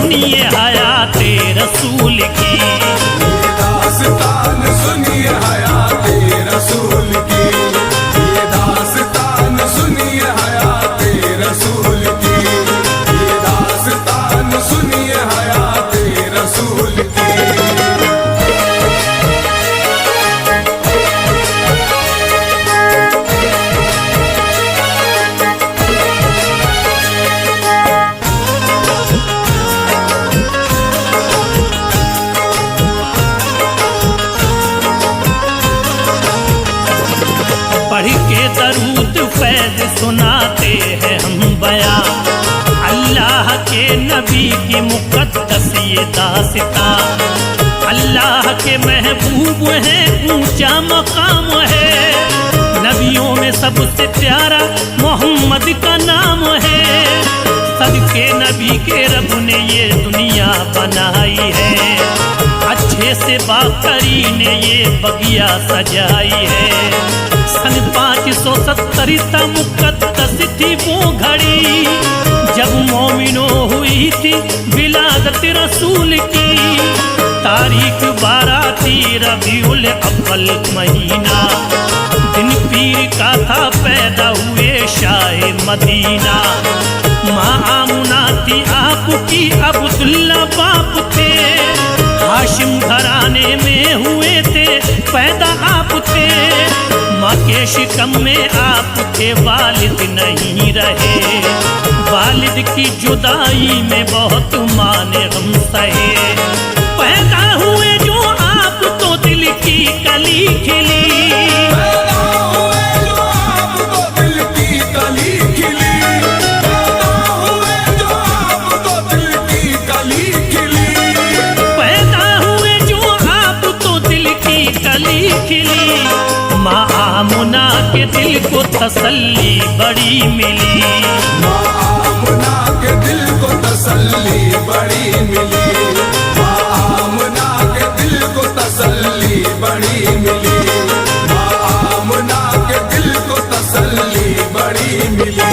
सुनिए हयाते रसूल की, ये दास्तान सुनिए हयाते रसूल की, ये दास्तान सुनिए हयाते रसूल की, ये दास्तान सुनिए हयाते रसूल की। पढ़ के दरूद फैज सुनाते हैं हम बया, अल्लाह के नबी की मुक़द्दस ये दास्तां। अल्लाह के महबूब हैं, ऊंचा मकाम है, नबियों में सबसे प्यारा मोहम्मद का नाम है। सदके नबी के रब ने ये दुनिया बनाई है, अच्छे से बाकरी ने ये बगिया सजाई है। सन 570 मुक़द्दस थी वो घड़ी, जब मोमिनो हुई थी विलादत रसूल की। तारीख 12 थी रबीउल अव्वल महीना, दिन पीर का था पैदा हुए शाह मदीना। माँ आमुना थी आपकी, अब्दुल्ला बाप थे, हाशिम घराने में हुए थे पैदा आप थे। माँ के शिकम में आप थे, वालिद नहीं रहे, वालिद की जुदाई में बहुत माने गम सहे। पैदा हुए जो आप तो दिल की कली खिली, पैदा हुए जो आप तो दिल की कली खिली, पैदा हुए जो आप तो दिल की कली खिली, पैदा हुए जो आप तो दिल की कली खिली। माँ आमुना के दिल को तसल्ली बड़ी मिली, माँ आमना के दिल को तसल्ली बड़ी मिली, माँ आमना के दिल को तसल्ली बड़ी मिली, माँ आमना के दिल को तसल्ली बड़ी मिली।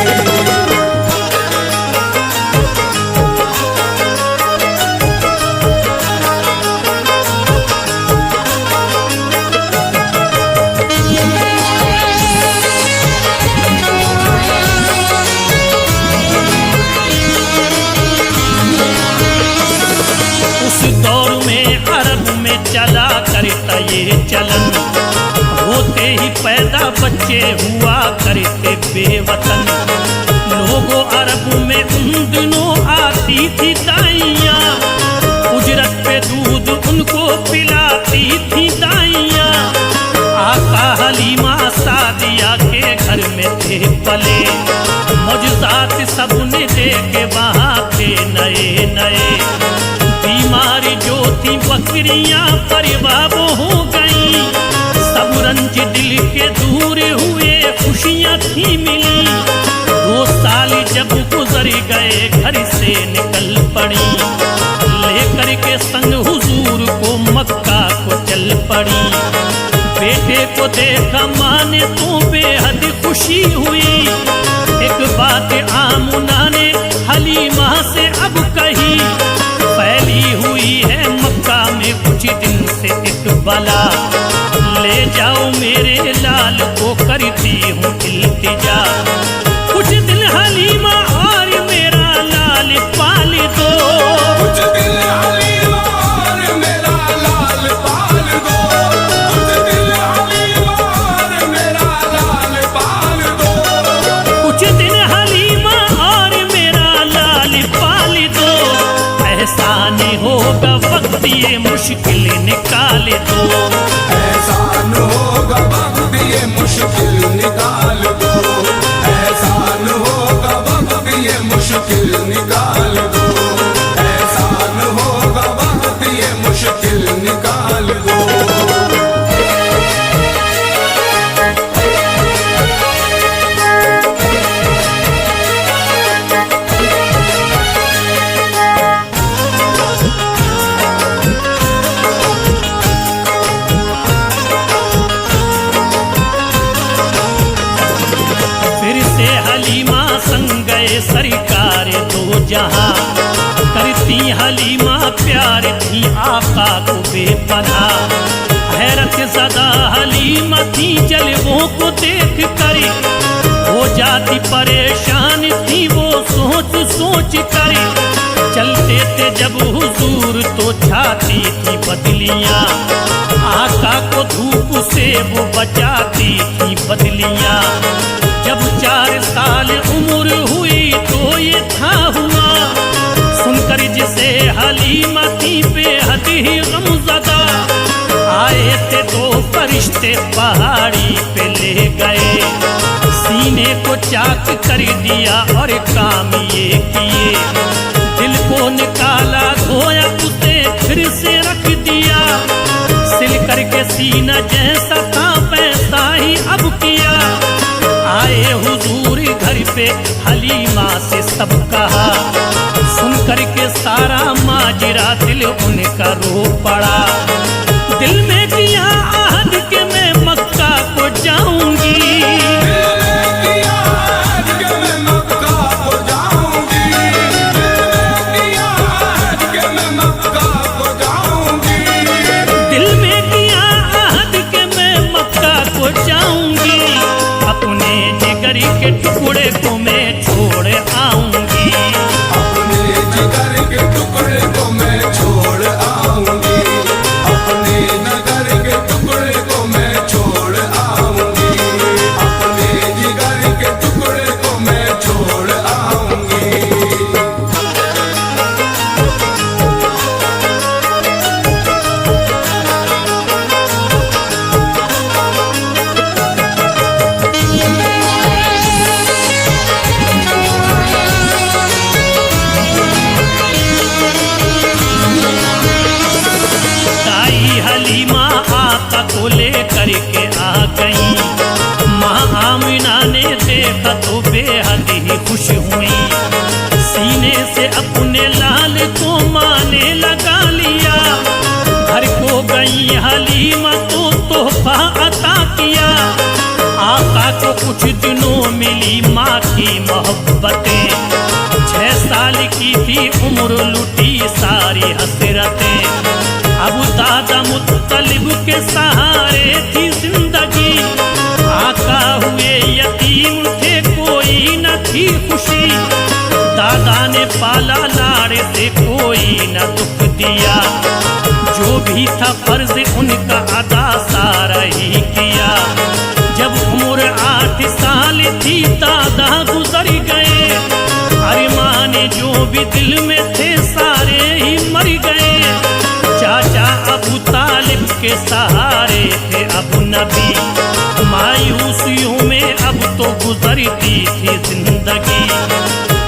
चला करता ये चलन, होते ही पैदा बच्चे हुआ करते बेवतन। लोगों अरब में उन दिनों आती थी दाइयाँ, उजरत पे दूध उनको पिलाती थी दाइयाँ। आका हलीमा सादिया के घर में थे पले, मौजूदात सबने देखे वहाँ थे नए नए। बीमारी जो थी बकरियां परिवाब हो गई, सब रंज दिल के दूर हुए, खुशियां थी मिली। 2 साल जब गुजर गए घर से निकल पड़ी, लेकर के संग हुजूर को मक्का को चल पड़ी। बेटे को देखा माँ ने तो बेहद खुशी हुई, एक बात आमुना ने हलीमा से अब कही। फैली हुई है मक्का में कुछ दिन से एक बला, ले जाओ मेरे लाल को करती हूँ इल्तिजा। कुछ दिन हलीमा और मेरा लाल पाल दो, कुछ दिन हलीमा और मेरा लाल पाल दो, कुछ दिन हलीमा और मेरा लाल पाल दो, कुछ दिन हलीमा और मेरा लाल पाल दो। एहसान होगा वक्त ये मुश्किल निकाल दो, एहसान होगा वक्त ये मुश्किल निकाल दो, एहसान होगा वक्त ये मुश्किल निकाल दो, एहसान होगा वक्त ये मुश्किल निकाल दो। सरकार दो जहां, करती थी हलीमा प्यार थी आका को बेपनाह। हैरत ज़दा हलीमा थी जलवों को देख कर, हो जाती परेशान थी वो सोच सोच कर। चलते थे जब हुजूर तो छाती थी बदलियां, आका को धूप से वो बचाती थी बदलियां। जब 4 साल उम्र हुई तो ये था हुआ, सुनकर जिसे हलीमा थी बेहद ही गमज़दा। आए थे 2 फरिश्ते पहाड़ी पे ले गए, सीने को चाक कर दिया और काम ये किए। दिल को निकाला धोया उसे फिर से रख दिया, सिल करके सीना जैसा था वैसा ही अब किया। आए हुजूर घर पे हलीमा से सब कहा, सुन करके सारा माजरा दिल उनका रो पड़ा। दिल में किया आहद के मैं मक्का को जाऊंगी, के टुकड़े को मैं छोड़ आऊंगी। अपने जिगर के टुकड़े को मैं छोड़ आऊंगी, अपने नगर के टुकड़े को मैं छोड़ आऊंगी, अपने जिगर के टुकड़े को मैं छोड़ आऊंगी। हलीमा आका को ले करके आ गई, माँ आमिना ने देखा तो बेहद ही खुश हुई। सीने से अपने लाल को माँ ने लगा लिया, घर को गई हलीमा तो तोहफा अता किया। आका को कुछ दिनों मिली माँ की मोहब्बतें, 6 साल की थी उम्र लुटी सारी हसरतें। अब दादा मुत्तलिब के सहारे थी जिंदगी, आका हुए यतीम थे कोई न थी खुशी। दादा ने पाला लाड़े से कोई न दुख दिया, जो भी था फर्ज उनका अदा सारा ही किया। जब उम्र 8 साल थी दादा गुजर गए, अरमान जो भी दिल में थे सारे ही मर गए। चाचा अबू तालिब के सहारे थे अब नबी, मायूसियों में अब तो गुजरती थी जिंदगी।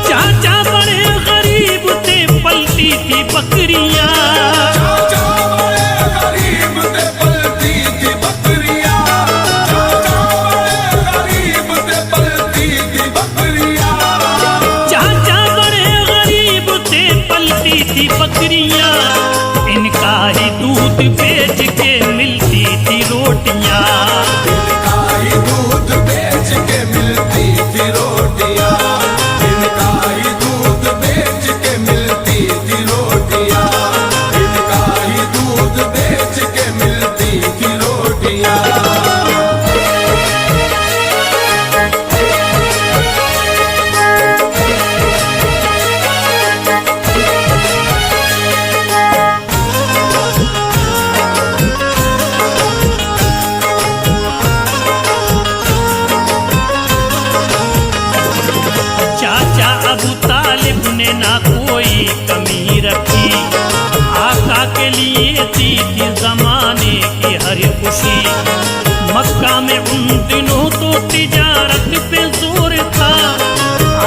चाचा बड़े गरीब थे पलती थी बकरियां, चाचा बड़े गरीब थे पलती थी बकरियां, चाचा बड़े गरीब थे पलती थी बकरियां, चाचा बड़े गरीब थे पलती थी बकरियां। इनका ही दूध बेच के मिलती थी रोटियां, इनका ही दूध बेच के मिलती थी रोटियां, इनका ही दूध बेच के मिलती थी रोटियां, इनका ही दूध बेच के मिलती थी रोटियां। अबू तालिब ने ना कोई कमी रखी, आका के लिए थी जमाने की हर खुशी। मक्का में उन दिनों तो तिजारत पे जोर था,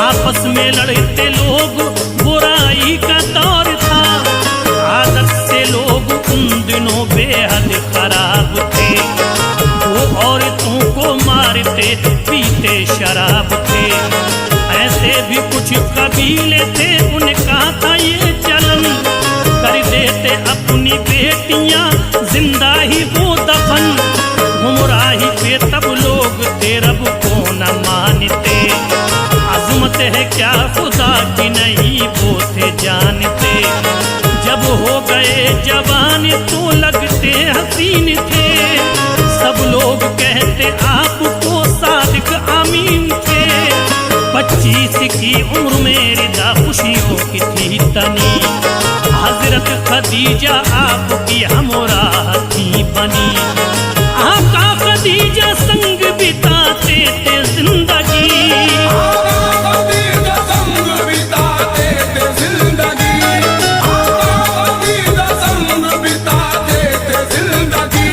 आपस में लड़ते लोग बुराई का दौर था। आदत से लोग उन दिनों बेहद खराब थे, वो औरतों को मारते पीते शराब थे। ऐसे भी कुछ कबीले थे उनका था ये चलन, कर देते अपनी बेटियां जिंदा ही वो दफन। गुमराही पे तब लोग थे रब को न मानते, अजमत कदर है क्या खुदा की नहीं वो थे जानते, जब हो गए जवान तो लगते हसीन थे, सब लोग कहते आपको सादिक अमीन थे। 25 की उम्र में रिदा खुशियों की थी तनी, हजरत खदीजा आपकी हमराह थी बनी। आका खदीजा संग बिताते थे जिंदगी, खदीजा संग बिताते थे जिंदगी, खदीजा संग बिताते थे जिंदगी,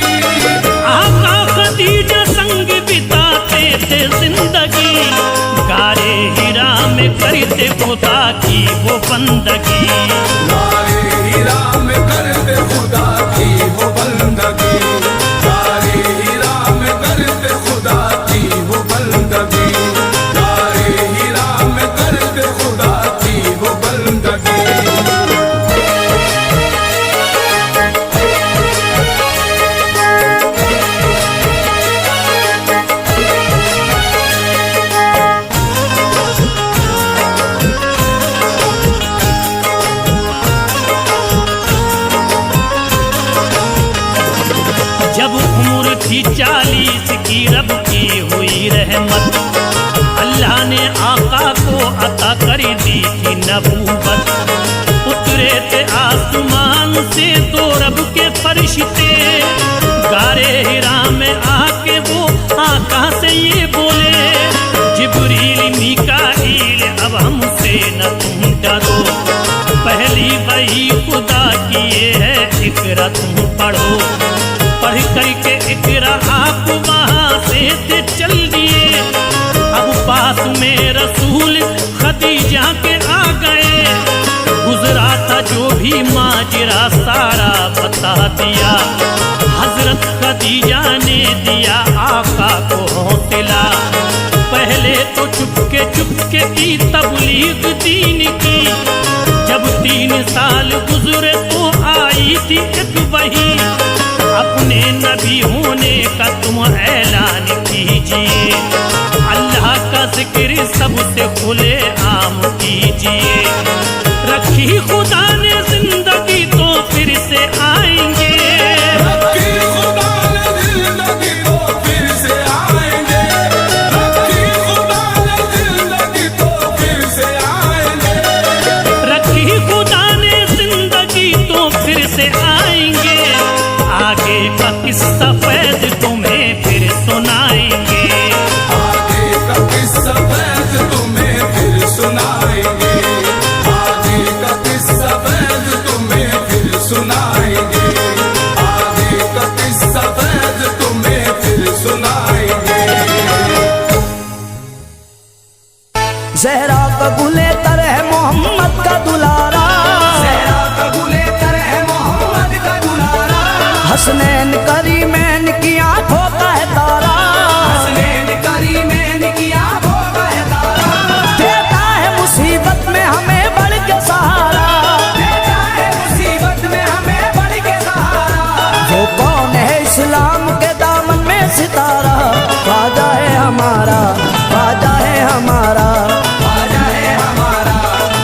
आका खदीजा संग बिताते थे जिंदगी। गारे हिरा में करते खुदा की वो बंदगी, गारे हीरा में करते खुदा की वो बंदगी, गारे हीरा में करते खुदा की वो बंदगी, गारे हीरा में करते खुदा की वो बंदगी। जब उम्र थी 40 की रब की हुई रहमत, अल्लाह ने आका को अता कर दी थी नबूवत। उतरे थे आसमान से दो रब के फरिश्ते, गारे हिरा में आके वो आका से ये बोले, जिब्रील मीकाईल अब हमसे न तुम डरो, पहली वही खुदा की ये है इकरा तुम पढ़ो। पढ़ करके इकरा आप वहां से चल दिए, अब पास में रसूल खदीजा के आ गए, गुजरा था जो भी माजरा सारा बता दिया, हजरत खदीजा ने दिया आका को हौसला। पहले तो चुपके की तबलीग दीन की, जब 3 साल गुजरे तो आई थी एक वही, अपने नबी होने का तुम ऐलान कीजिए, अल्लाह का जिक्र सबसे खुले आम कीजिए। रखी खुदा ने जिंदगी तो फिर से आएंगे, रखी खुदा ने जिंदगी तो फिर से आएंगे, रखी खुदा ने जिंदगी तो फिर से आएंगे, रखी खुदा ने जिंदगी तो फिर से आएंगे। आगे का किस्सा फैज़ तुम्हें फिर सुनाएंगे, आगे का किस्सा फैज़ तुम्हें फिर सुनाएंगे, आगे का किस्सा फैज़ तुम्हें फिर सुनाएंगे, आगे का किस्सा फैज़ तुम्हें फिर सुनाएंगे। ज़हरा कबूले तर है मोहम्मद का दुलारा, ज़हरा कबूले कर है मोहम्मद का दुलारा, हसनैन करीमैन की आंखों का है तारा, हसनैन करीमैन की आंखों का है तारा, देता है मुसीबत में हमें बढ़ के सहारा, देता है मुसीबत में हमें बढ़ के सहारा। वो कौन है इस्लाम के दामन में सितारा, ख्वाजा है हमारा, ख्वाजा है हमारा, ख्वाजा है हमारा,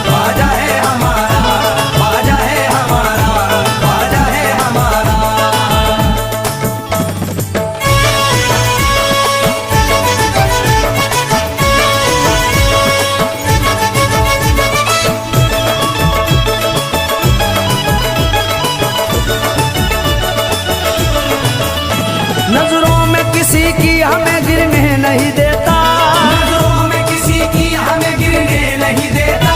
ख्वाजा है हमारा, ख्वाजा है हमारा, ख्वाजा है हमारा। नजरों में किसी की हमें गिरने नहीं देता, नजरों में किसी की हमें गिरने नहीं देता,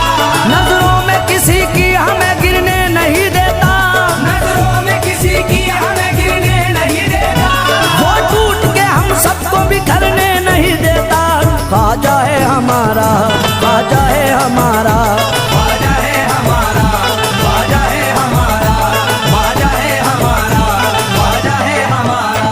नजरों में किसी की हमें गिरने नहीं देता, नजरों में किसी की हमें गिरने नहीं देता। वो टूट के हम सबको बिखरने नहीं देता, ख्वाजा है हमारा, ख्वाजा है हमारा, ख्वाजा है हमारा, ख्वाजा है हमारा, ख्वाजा है हमारा, ख्वाजा है हमारा।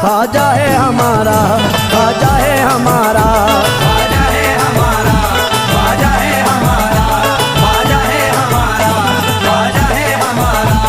ख्वाजा है हमारा, ख्वाजा है हमारा, ख्वाजा है हमारा, ख्वाजा है हमारा, ख्वाजा है हमारा, ख्वाजा है हमारा।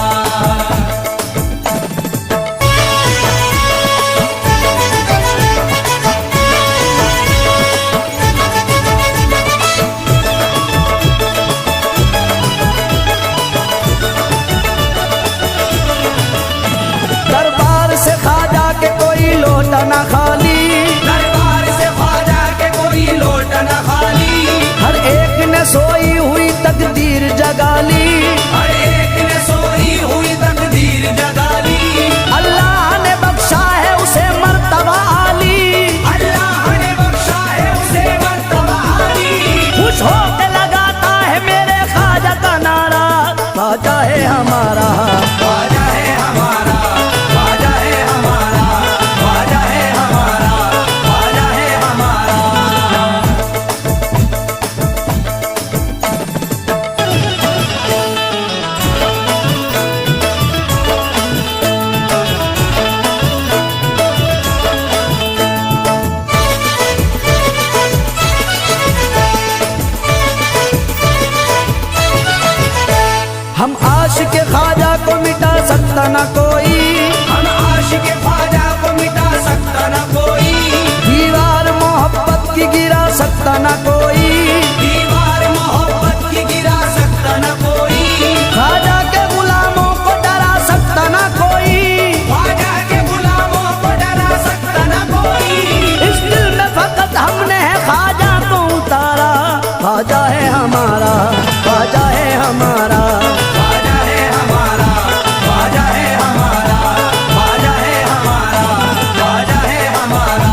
दरबार से ख्वाजा के कोई लोटा ना खाली, दरबार से ख्वाजा के कोई लोट न खाली, हर एक ने सोई हुई तकदीर जगाली, हर एक ने सोई हुई तकदीर जगाली। अल्लाह ने बख्शा है उसे मर्तबा आली, अल्लाह ने बख्शा है उसे मर्तबा आली। खुश होके लगाता है मेरे ख्वाजा का नारा, ख्वाजा है हमारा, ख्वाजा है हमारा, ख्वाजा है हमारा, ख्वाजा है हमारा, ख्वाजा है हमारा। हम आशिक ख्वाजा को मिटा सकता न कोई, हम आशिक ख्वाजा को मिटा सकता न कोई, दीवार मोहब्बत की गिरा सकता न कोई, दीवार मोहब्बत की गिरा सकता न कोई, ख्वाजा के गुलामों को डरा सकता न कोई, ख्वाजा के गुलामों को डरा सकता न कोई। इस दिल में फकत हमने है ख्वाजा को उतारा, ख्वाजा है हमारा, ख्वाजा है हमारा, ख्वाजा है हमारा, ख्वाजा है हमारा, ख्वाजा है हमारा, ख्वाजा है हमारा।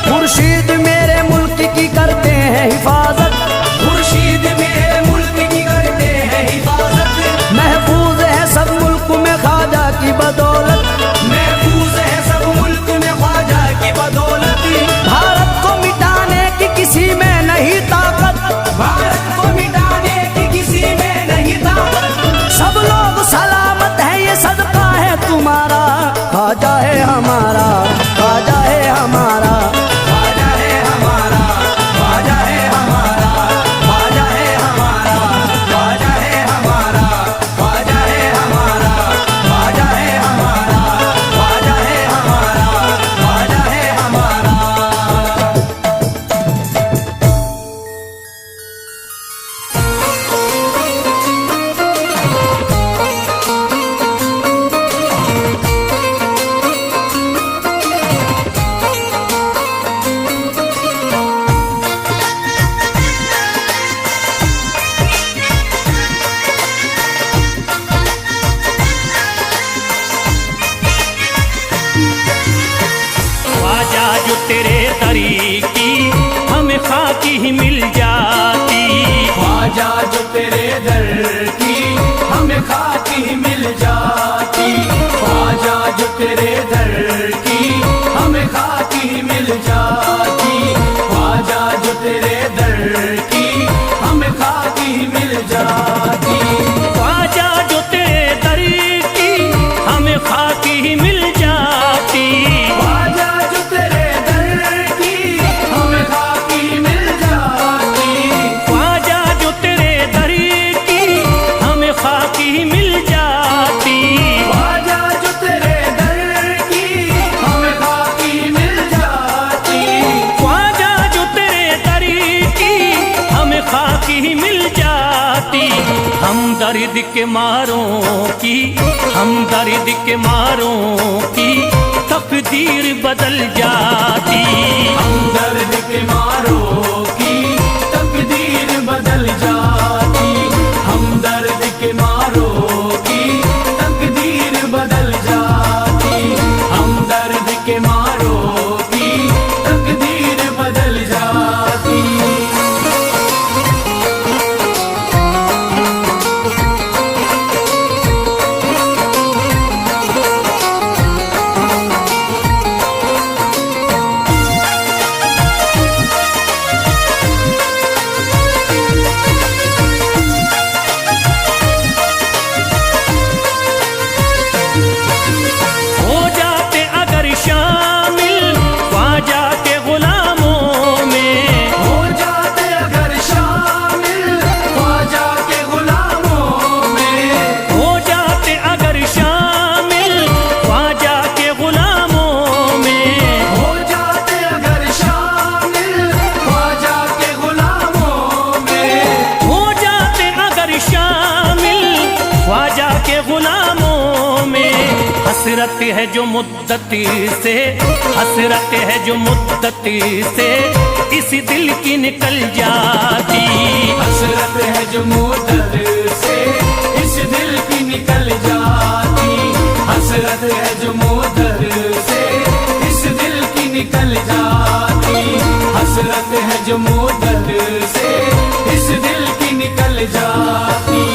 मुर्शीद मेरे मुल्क की करते हैं हिफाजत, मुर्शीद मेरे मुल्क की करते हैं हिफाजत, महफूज है सब मुल्क में ख्वाजा की बदौलत, महफूज है सब मुल्क में ख्वाजा की बदौलत। भारत को मिटाने की किसी में नहीं ताकत, भारत को मिटाने की किसी में नहीं ताकत। सब लोग सलामत है ये सदका है तुम्हारा, ख्वाजा है हमारा, ख्वाजा है हमारा, ख्वाजा है हमारा, ख्वाजा है हमारा, ख्वाजा है हमारा, ख्वाजा है हमारा, ख्वाजा है हमारा, ख्वाजा है हमारा, ख्वाजा है हमारा, ख्वाजा है हमारा। ख्वाजा जो तेरे तरीकी हमें खाकी ही मिल जाती, ख्वाजा जो तेरे दर की हमें खाकी मिल जाती, ख्वाजा जो तेरे दर की हमें खाकी मिल जाती, ख्वाजा जो तेरे दर की हमें खाकी मिल जाती। ख्वाजा जो तेरे दर की हमें खाकी ही मिल जाती, ख्वाजा जो तेरे दर की हमें खाकी मिल जाती, ख्वाजा जो तेरे दर की हमें खाकी ही मिल जाती, ख्वाजा जो तेरे दर की हमें खाकी मिल जाती, ख्वाजा जो तेरे दर की हमें खाकी ही मिल जाती। हम दर्द के मारों की, हम दर्द के मारों की तकदीर बदल जाती, हम दर्द के मारों की तकदीर बदल जाती, हम दर्द के मारों की तकदीर बदल जाती, हम दर्द के मारों की तकदीर बदल जाती। ख्वाजा के गुलामों में हसरत है जो मुद्दती से, हसरत है जो मुद्दती से इस दिल की निकल जाती। हसरत है जो मुद्दत से इस दिल की निकल जाती, हसरत है जो मुद्दत से इस दिल की निकल जाती, हसरत है जो मुद्दत से इस दिल की निकल जाती।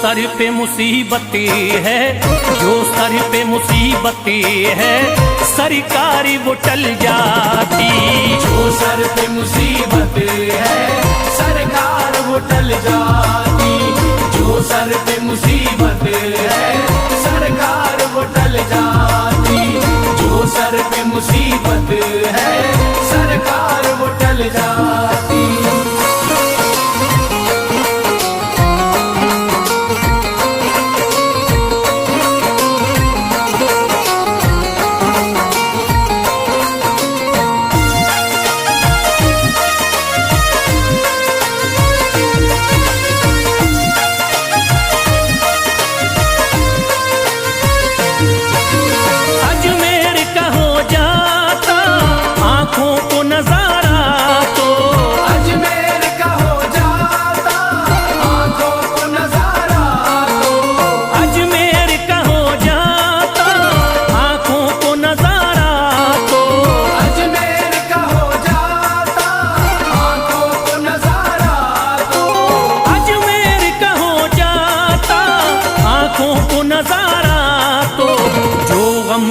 सर पे मुसीबती है, जो सर पे मुसीबती है सरकारी वो टल जाती। जो सर पे मुसीबत है सरकार वो टल जाती, जो सर पे मुसीबत है सरकार वो टल जाती, जो सर पे मुसीबत है सरकार वो टल जाती।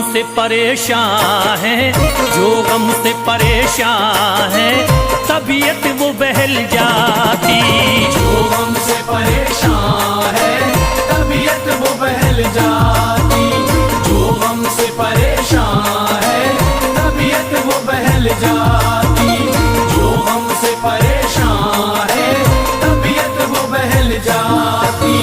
से परेशान है, जो गम से परेशान है तबीयत वो बहल जाती। जो गम से परेशान है तबीयत वो बहल जाती, जो गम से परेशान है तबीयत वो बहल जाती, जो गम से परेशान है तबीयत वो बहल जाती।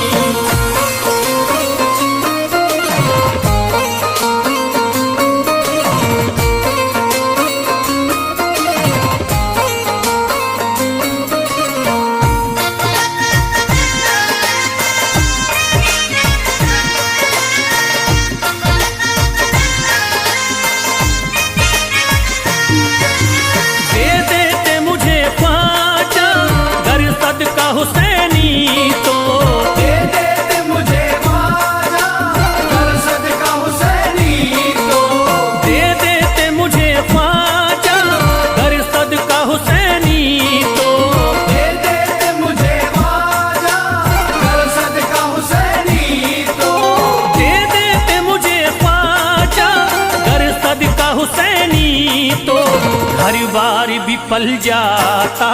हर बार भी पल जाता,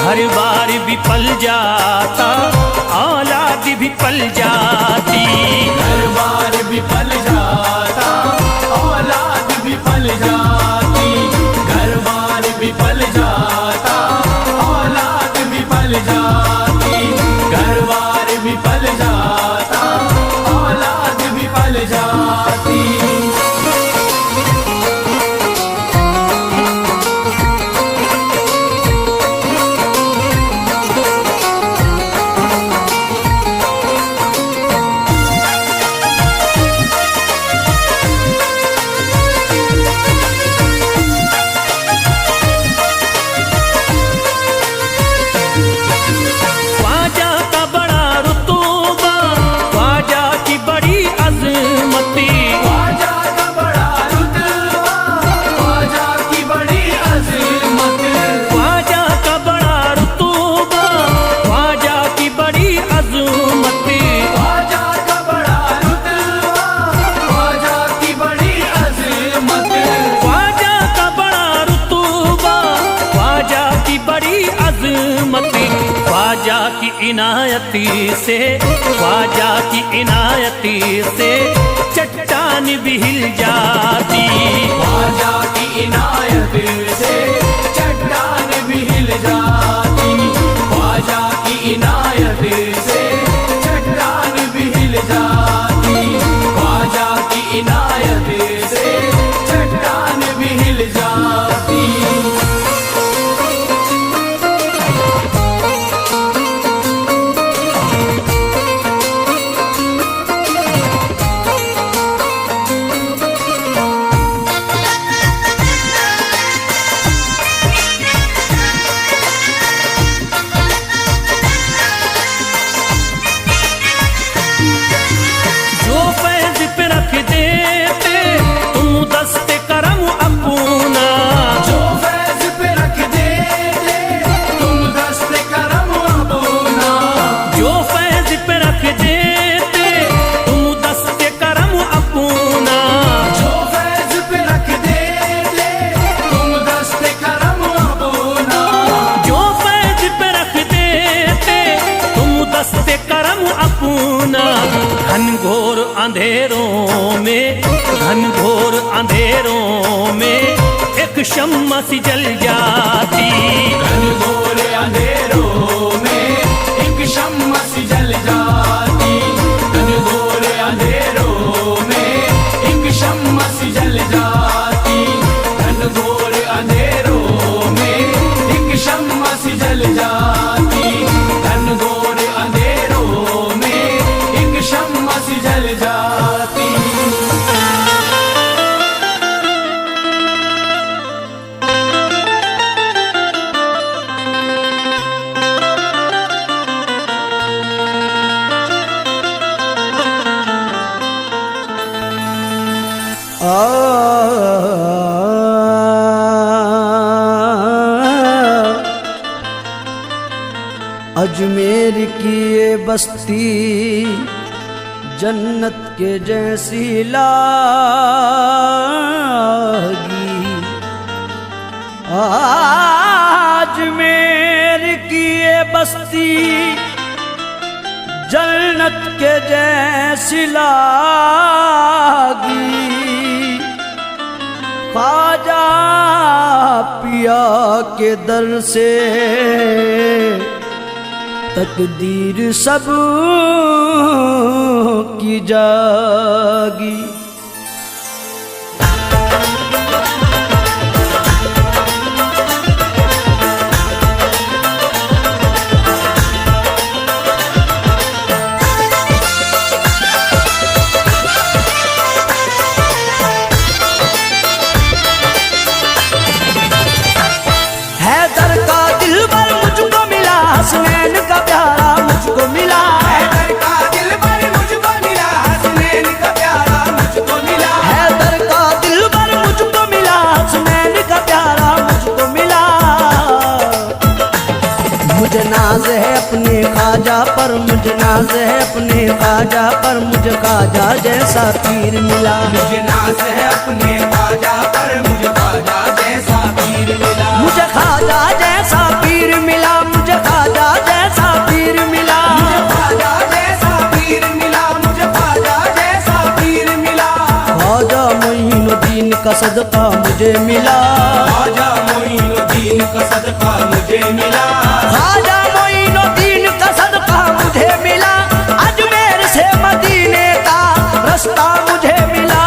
हर बार भी पल जाता, औलाद भी पल जाती। हर बार भी पल जाता, औलाद भी पल जाती, घर बार भी पल जाता, औलाद भी पल जाती, घर बार भी पल जाता, औलाद भी पल जाती। की इनायती से, ख्वाजा की इनायती से चट्टान भी हिल जाती। ख्वाजा की इनायत से चट्टान भी हिल जाती। ख्वाजा की इनायत से चट्टान भी हिल जाती। ख्वाजा की इनायत से चट्टान भी हिल जाती। जो फैज पे रख देते तुम दस्ते करम अपना, जो फैज पे रख देते तुम दस्ते करम अपना। जो फैज पे रख देते तुम दस्ते करम अपना। जो फैज पे रख देते तुम दस्ते करम अपना। जो फैज पे रख देते तुम दस्ते करम अपना। घनघोर अंधेरों में, घनघोर अंधेरों में एक शम्मा सी जल जाती। घनघोर अंधेरों में एक शम्मा सी जल जाती। घनघोर अंधेरों में एक शम्मा सी जल जाती। घनघोर अंधेरों में एक शम्मा सी जल जाती। घनघोर अंधेरों में एक शम्मा सी जल जाती। अजमेर की ये बस्ती जन्नत के जैसी लागी। अजमेर की ये बस्ती जन्नत के जैसी लागी। ख्वाजा पिया के दर से तकदीर सब की जागी। हैदर का दिलबर मुझको मिला, हसनैन का प्यारा मुझको मिला। हैदर का दिलबर मुझको मिला, हसनैन का प्यारा मुझको मिला। हैदर का दिलबर मुझको मिला, हसनैन का प्यारा मुझको मिला। मुझे नाज है अपने ख्वाजा पर, मुझे नाज है अपने ख्वाजा पर, मुझे ख्वाजा जैसा पीर मिला। मुझे नाज है अपने ख्वाजा पर, मुझे ख्वाजा जैसा पीर मिला। मुझे ख्वाजा जैसा पीर मिला, मुझे ख्वाजा जैसा पीर मिला। मुझे ख्वाजा जैसा पीर मिला, मुझे ख्वाजा जैसा पीर मिला। ख्वाजा मोइनुद्दीन का सदका मुझे मिला। ख्वाजा मोइनुद्दीन का सदका मुझे मिला। ख्वाजा मोइनुद्दीन का सदका मुझे मिला। अजमेर से मदीने का रास्ता मुझे मिला।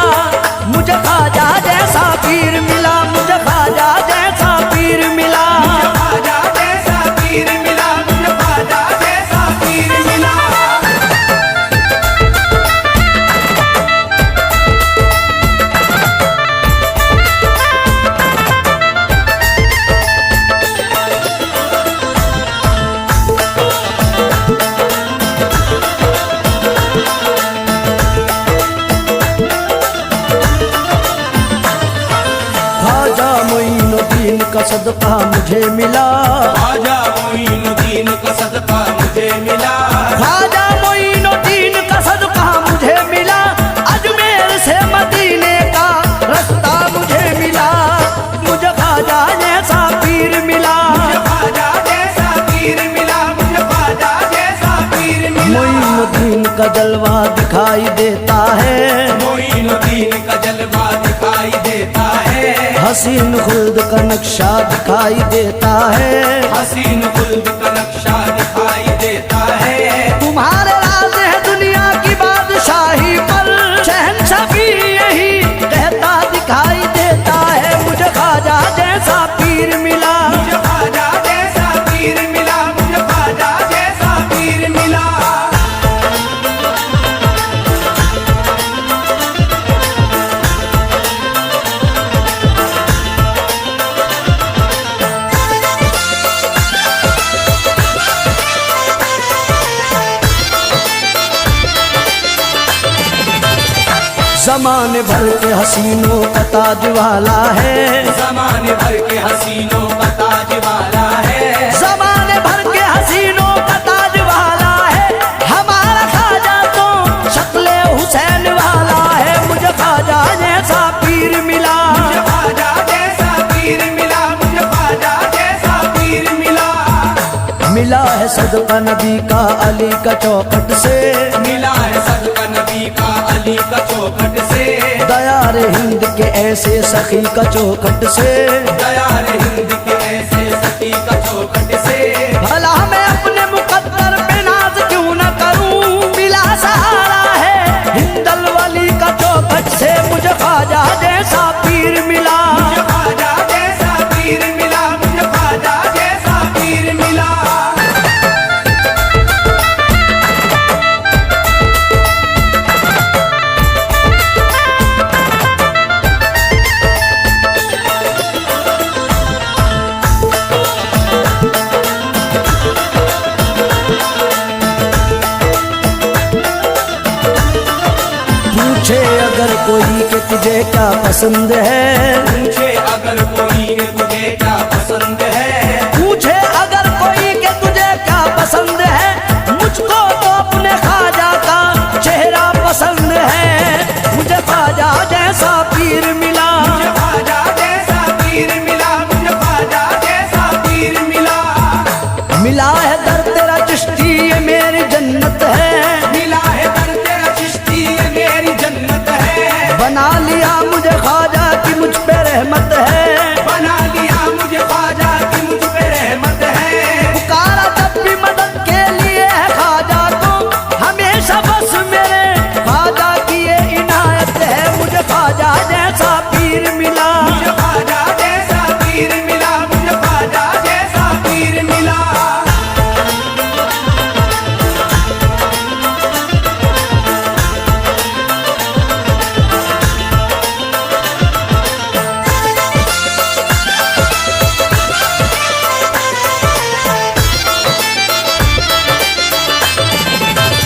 मुझे ख्वाजा जैसा पीर मिला, मुझे ख्वाजा जैसा पीर मिला। मुझे ख्वाजा जैसा पीर मिला, मुझे ख्वाजा जैसा पीर मिला। का सदका मुझे मिला। ख्वाजा मोइनुद्दीन का सदका मुझे मिला। ख्वाजा मोइनुद्दीन का सदका मुझे मिला। अजमेर से मदीने का रास्ता मुझे मिला। मुझे ख्वाजा जैसा पीर मिला। मुझे ख्वाजा जैसा पीर मिला। मुझे ख्वाजा जलवा दिखाई देता है, मोइनुद्दीन का जलवा दिखाई देता है, हसीन खुल्द का नक्शा दिखाई देता है, हसीन खुल्द का नक्शा दिखाई देता है। तुम्हारे राज है दुनिया की बादशाही पर, शहंशाह भी यही कहता दिखाई देता है। मुझे ख्वाजा जैसा पीर मिला, मुझे ख्वाजा जैसा पीर मिला, मुझे ख्वाजा जैसा पीर मिला। ज़माने भर के हसीनों का ताज वाला है, ज़माने भर के हसीनों का ताज वाला है, ज़माने भर के हसीनों का ताज वाला है। हमारा ख्वाजा तो शक्ले हुसैन वाला है। मुझे ख्वाजा जैसा पीर मिला, मुझे ख्वाजा जैसा पीर मिला, मुझे ख्वाजा जैसा पीर मिला। मिला है सदका नबी का अली का चौखट से, मिला है सदका नबी का अली का चौखट से, दयार हिंद के ऐसे सखी का चौखट से, दयार हिंद के ऐसे सखी का चौखट से। भला मैं अपने मुकद्दर पे नाज क्यों न करूं, मिला सहारा है हिंदल वली का चौखट से। मुझे ख्वाजा जैसा पीर मिला, मुझे ख्वाजा जैसा पीर मिला, मुझे ख्वाजा जैसा पीर मिला। पूछे अगर कोई कि तुझे क्या पसंद है, पूछे अगर कोई कि तुझे क्या पसंद है, पूछे अगर कोई कि तुझे क्या पसंद है, मुझको तो अपने ख्वाजा का चेहरा पसंद है। मुझे ख्वाजा जैसा पीर मिला, मुझे ख्वाजा जैसा पीर मिला, मुझे ख्वाजा जैसा पीर मिला। मिला है दर तेरा चिश्ती ये मेरी जन्नत है, मिला है दर तेरा चिश्ती ये मेरी जन्नत है, बना लिया मुझे ख्वाजा की मुझ पे रहमत है, बना लिया मुझे ख्वाजा की मुझ पे रहमत है। पुकारा जब भी मदद के लिए है ख्वाजा को, हमेशा बस मेरे ख्वाजा की ये इनायत है। मुझे ख्वाजा जैसा पीर मिला, मुझे ख्वाजा जैसा पीर मिला, मुझे ख्वाजा जैसा पीर मिला।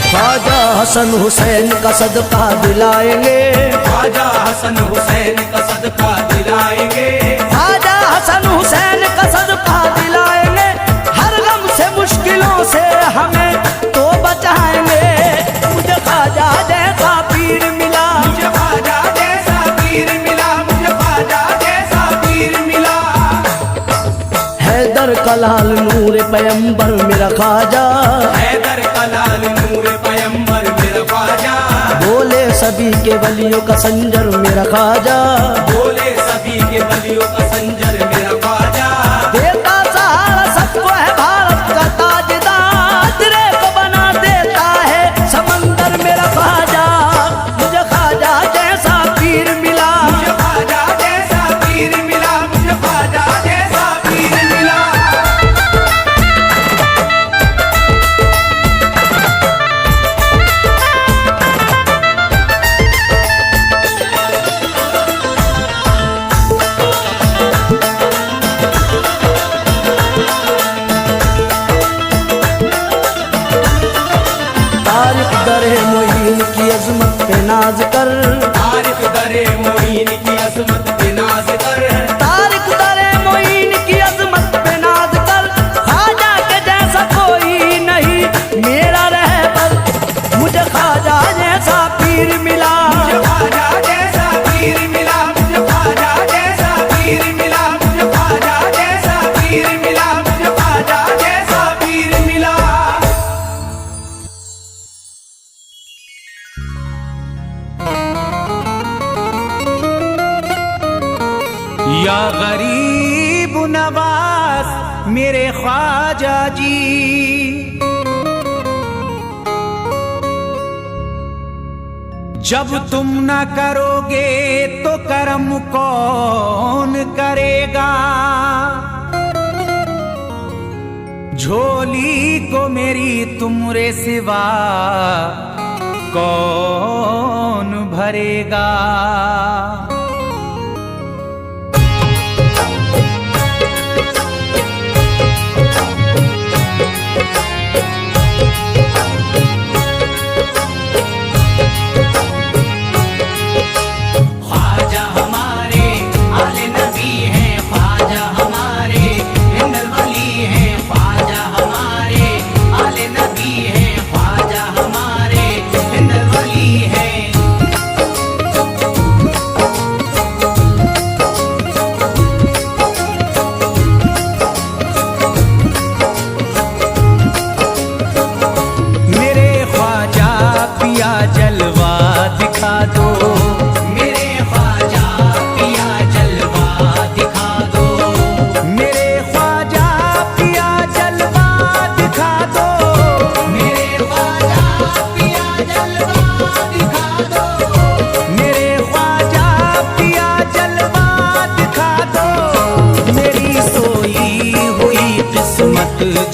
ख्वाजा हसन हुसैन का सदका दिलाएंगे, ख्वाजा हसन हुसैन का सदका दिलाएंगे, ख्वाजा हसन हुसैन का सदका दिलाएंगे। हर गम से मुश्किलों से हमें तो बचाएंगे। मुझे ख्वाजा जैसा पीर मिला, मुझे ख्वाजा जैसा पीर मिला, मुझे ख्वाजा जैसा पीर मिला। हैदर का लाल नूर पैगंबर मेरा ख्वाजा, हैदर का लाल नूर पैगंबर मेरा ख्वाजा, बोले सभी के वलियों का संजर मेरा ख्वाजा, बोले सभी के वलियों का संजर मेरा ख्वाजा। देता सहारा सबको है भारत का ताजदार, तेरे को बना देता है समंदर मेरा ख्वाजा। मुझे ख्वाजा जैसा पीर मिला, मुझे ख्वाजा जैसा पीर मिला, मुझे ख्वाजा जैसा पीर मिला। नवाज मेरे ख्वाजा जी। जब तुम न करोगे तो करम कौन करेगा, झोली को मेरी तुमरे सिवा कौन भरेगा।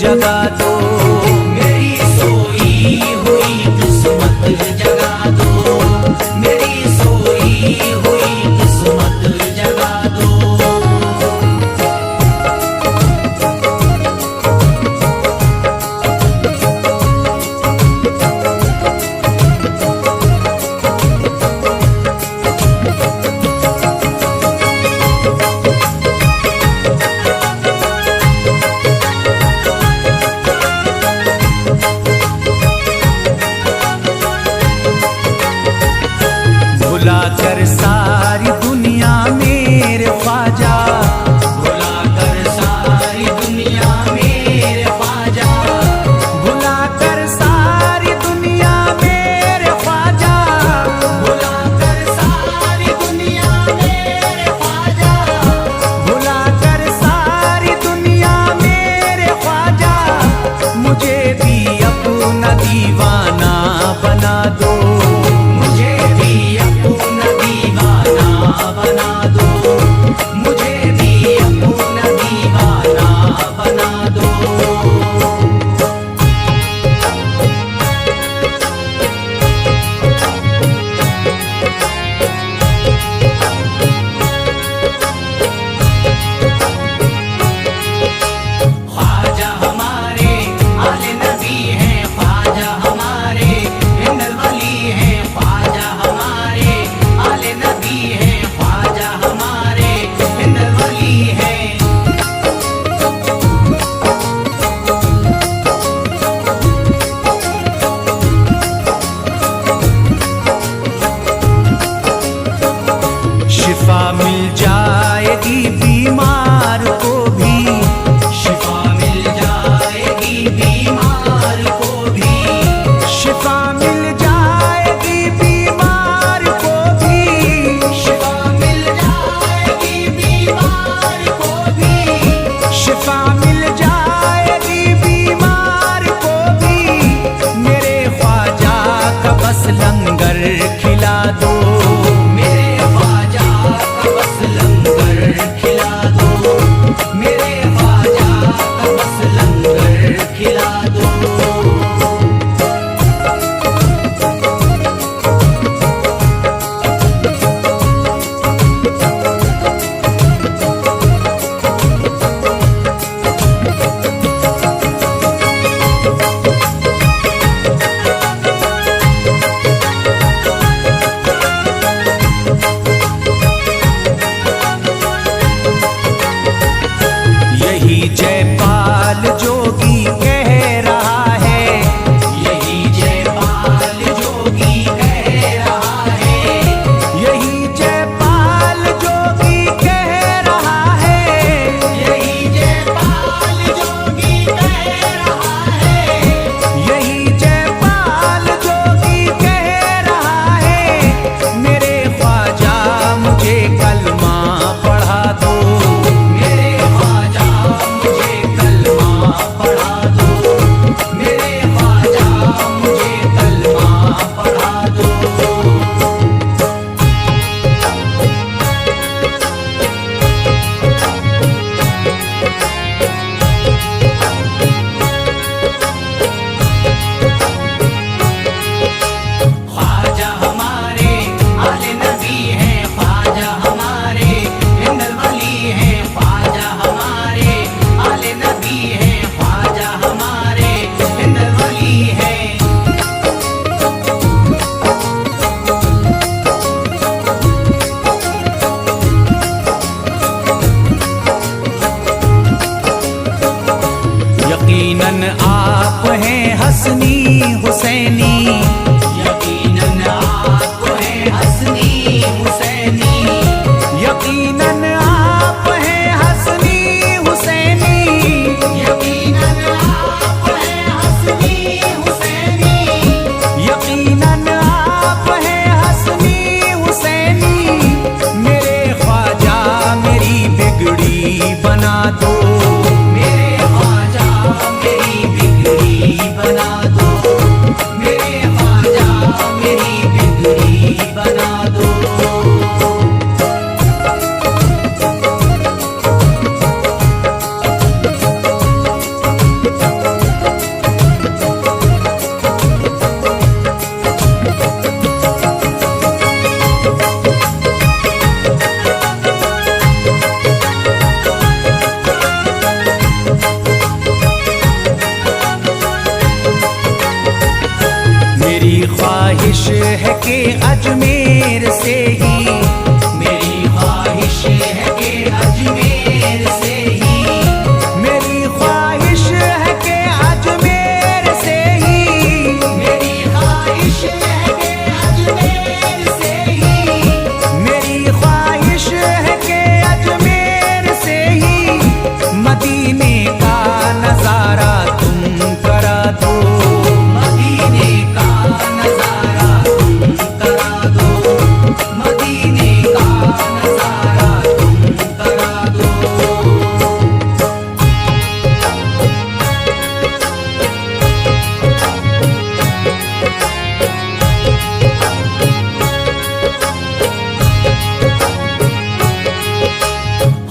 जगा दो मेरी सोई हुई किस्मत, जगा दो मेरी सोई हुई किस्मत, जगा दो। भुलाकर सारी दुनिया मेरे ख्वाजा, भुलाकर सारी दुनिया मेरे ख्वाजा, भुलाकर सारी दुनिया मेरे ख्वाजा, भुलाकर सारी दुनिया मेरे ख्वाजा, भुलाकर सारी दुनिया मेरे ख्वाजा, मुझे भी अपना दीवाना बना दो, मुझे भी बना दो, मुझे भी अपना दीवाना बना दो। ख्वाजा हमारे आले नबी हैं, ख्वाजा हमारे हिंदल वली हैं, ख्वाजा हमारे आले नबी हैं, ख्वाजा हमारे हिंदल वली हैं। शिफा मिल जाएगी बीमार को भी, शिफा मिल जाएगी बीमार को भी, शिफा मिल जाएगी बीमार को भी, शिफा मिल जाएगी बीमार को भी, शिफा मिल जाएगी बीमार को भी। मेरे ख्वाजा का बस लंगर खिला दो, मेरे ख्वाजा का बस लंगर खिला दो, मेरे ख्वाजा का बस लंगर खिला दो। यही जयपाल जोगी कह रहा है, यही जयपाल जोगी कह रहा है, यही जयपाल जोगी कह रहा है, यही जयपाल जोगी कह रहा है, यही जयपाल जोगी कह रहा है। मेरे ख्वाजा मुझे कलमा पढ़ा दो, मेरे ख्वाजा यकीनन आप हैं हसनी हुसैनी, यकीनन आप हैं हसनी हुसैनी, यकीनन आप हैं हसनी हुसैनी, यकीनन आप हैं हसनी हुसैनी, यकीनन आप हैं हसनी हुसैनी। मेरे ख्वाजा मेरी बिगड़ी बना दो, मेरे ख्वाजा मेरी बिगड़ी बना दो, मेरे ख्वाजा मेरी बिगड़ी बना दो। मेरी ख्वाहिश है कि अजमेर से ही, मेरी ख्वाहिश है कि अजमेर से ही, मेरी ख्वाहिश है कि अजमेर से ही, मेरी ख्वाहिश है कि अजमेर से ही, मेरी ख्वाहिश है कि अजमेर से ही मदीने का नजारा तुम करा दो, मदीने का नजारा तुम करा दो, मदीने का नजारा तुम करा दो।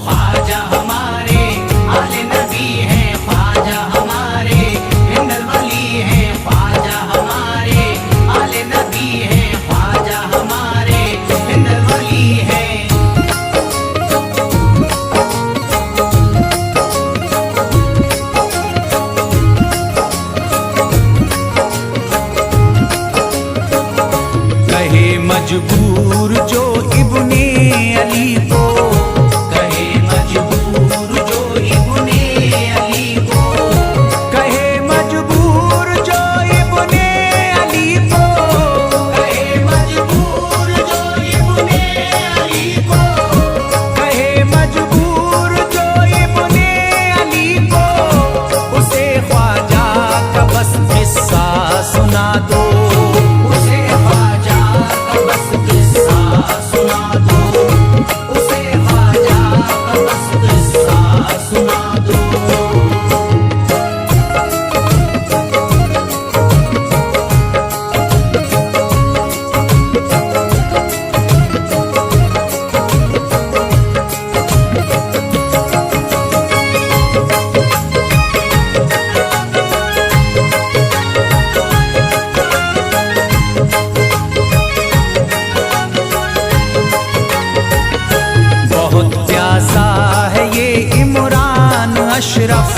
ख्वाजा हमारे आले नबी हैं, ख्वाजा हमारे हिंदल वली हैं, ख्वाजा हमारे आले नबी हैं, ख्वाजा हमारे हिंदल वली हैं। कहे मजबूर जो इब्ने अली को, कहे मजबूर जो इब्ने अली को, कहे मजबूर जो इब्ने अली को, कहे मजबूर जो इब्ने अली को, कहे मजबूर जो इब्ने अली को, उसे ख्वाजा का बस किस्सा सुना दो, उसे ख्वाजा का बस किस्सा सुना दो, उसे ख्वाजा का बस किस्सा सुना दो। बहुत प्यासा है ये इमरान अशरफ,